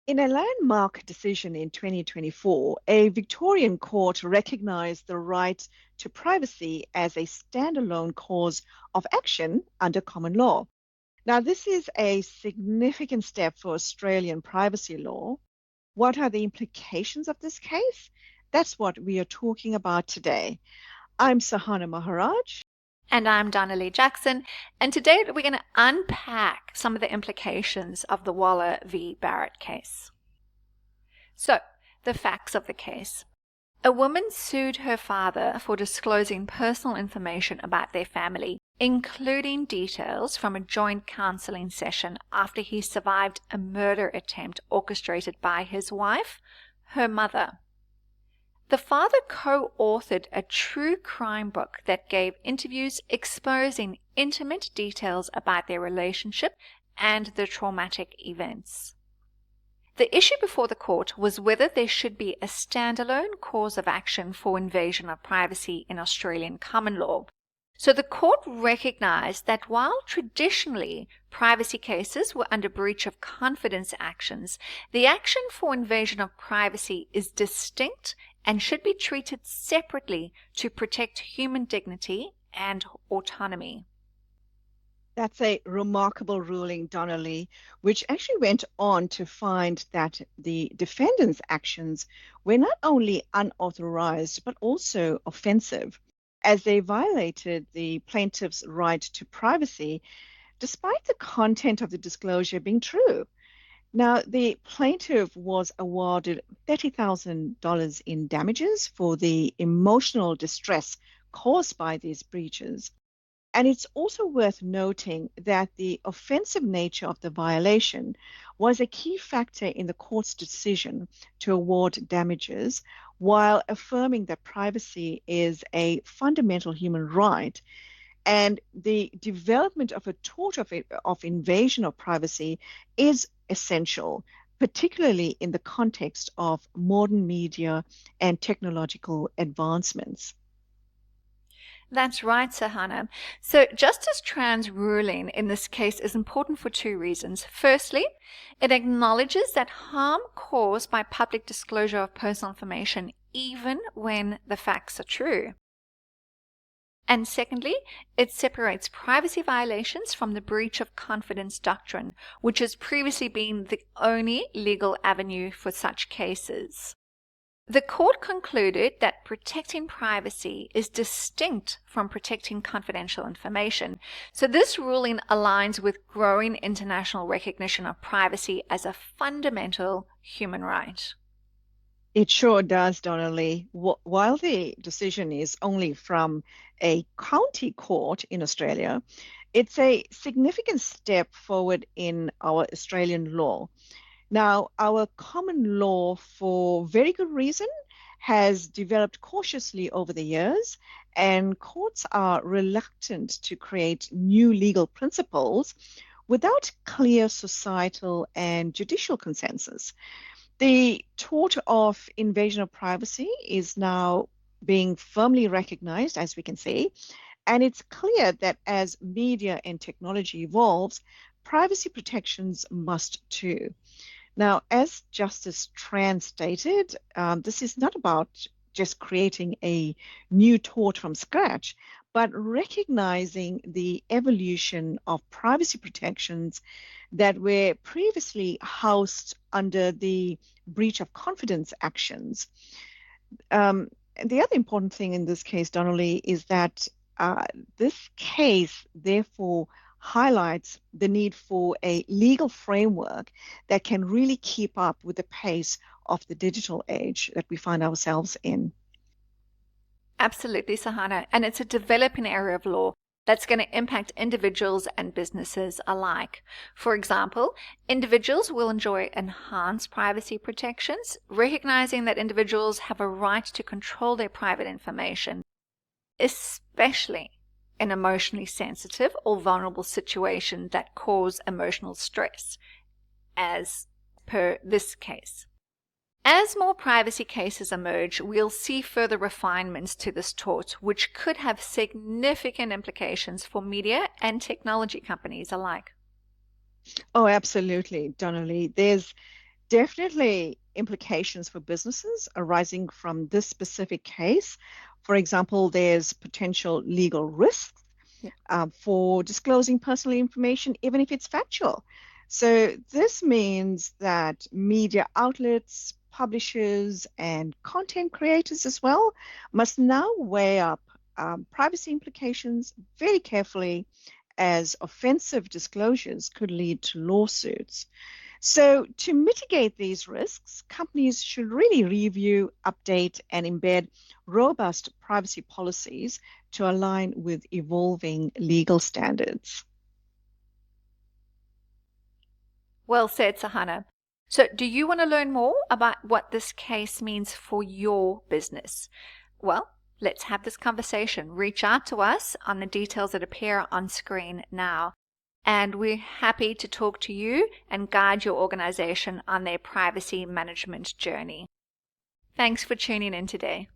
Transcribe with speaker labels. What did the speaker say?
Speaker 1: In a landmark decision in 2024, a Victorian court recognized the right to privacy as a standalone cause of action under common law. Now, this is a significant step for Australian privacy law. What are the implications of this case? That's what we are talking about today. I'm Sohana Maharaj.
Speaker 2: And I'm Donna-Leigh Jackson, and today we're going to unpack some of the implications of the Waller v. Barrett case. So, the facts of the case. A woman sued her father for disclosing personal information about their family, including details from a joint counseling session after he survived a murder attempt orchestrated by his wife, her mother. The father co-authored a true crime book that gave interviews exposing intimate details about their relationship and the traumatic events. The issue before the court was whether there should be a standalone cause of action for invasion of privacy in Australian common law. So the court recognized that while traditionally privacy cases were under breach of confidence actions, the action for invasion of privacy is distinct and should be treated separately to protect human dignity and autonomy.
Speaker 1: That's a remarkable ruling, Donna-Leigh, which actually went on to find that the defendant's actions were not only unauthorized, but also offensive, as they violated the plaintiff's right to privacy, despite the content of the disclosure being true. Now, the plaintiff was awarded $30,000 in damages for the emotional distress caused by these breaches. And it's also worth noting that the offensive nature of the violation was a key factor in the court's decision to award damages, while affirming that privacy is a fundamental human right. And the development of a tort of invasion of privacy is essential, particularly in the context of modern media and technological advancements.
Speaker 2: That's right, Sohana. So Justice Tran's ruling in this case is important for two reasons. Firstly, it acknowledges that harm caused by public disclosure of personal information, even when the facts are true. And secondly, it separates privacy violations from the breach of confidence doctrine, which has previously been the only legal avenue for such cases. The court concluded that protecting privacy is distinct from protecting confidential information. So this ruling aligns with growing international recognition of privacy as a fundamental human right.
Speaker 1: It sure does, Donnelly. While the decision is only from a county court in Australia, it's a significant step forward in our Australian law. Now, our common law, for very good reason, has developed cautiously over the years, and courts are reluctant to create new legal principles without clear societal and judicial consensus. The tort of invasion of privacy is now being firmly recognized, as we can see, and it's clear that as media and technology evolves, privacy protections must too. Now, as Justice Tran stated, this is not about just creating a new tort from scratch, but recognizing the evolution of privacy protections that were previously housed under the breach of confidence actions. The other important thing in this case, Donnelly, is that this case therefore highlights the need for a legal framework that can really keep up with the pace of the digital age that we find ourselves in.
Speaker 2: Absolutely, Sohana. And it's a developing area of law that's going to impact individuals and businesses alike. For example, individuals will enjoy enhanced privacy protections, recognizing that individuals have a right to control their private information, especially in emotionally sensitive or vulnerable situations that cause emotional stress, as per this case. As more privacy cases emerge, we'll see further refinements to this tort, which could have significant implications for media and technology companies alike.
Speaker 1: Oh, absolutely, Donnelly. There's Definitely implications for businesses arising from this specific case. For example, there's potential legal risks
Speaker 2: Yeah.
Speaker 1: for disclosing personal information, even if it's factual. So, this means that media outlets, publishers, and content creators as well must now weigh up privacy implications very carefully, as offensive disclosures could lead to lawsuits. So, to mitigate these risks, companies should really review, update, and embed robust privacy policies to align with evolving legal standards.
Speaker 2: Well said, Sohana. So, do you want to learn more about what this case means for your business? Well, let's have this conversation. Reach out to us on the details that appear on screen now. And we're happy to talk to you and guide your organization on their privacy management journey. Thanks for tuning in today.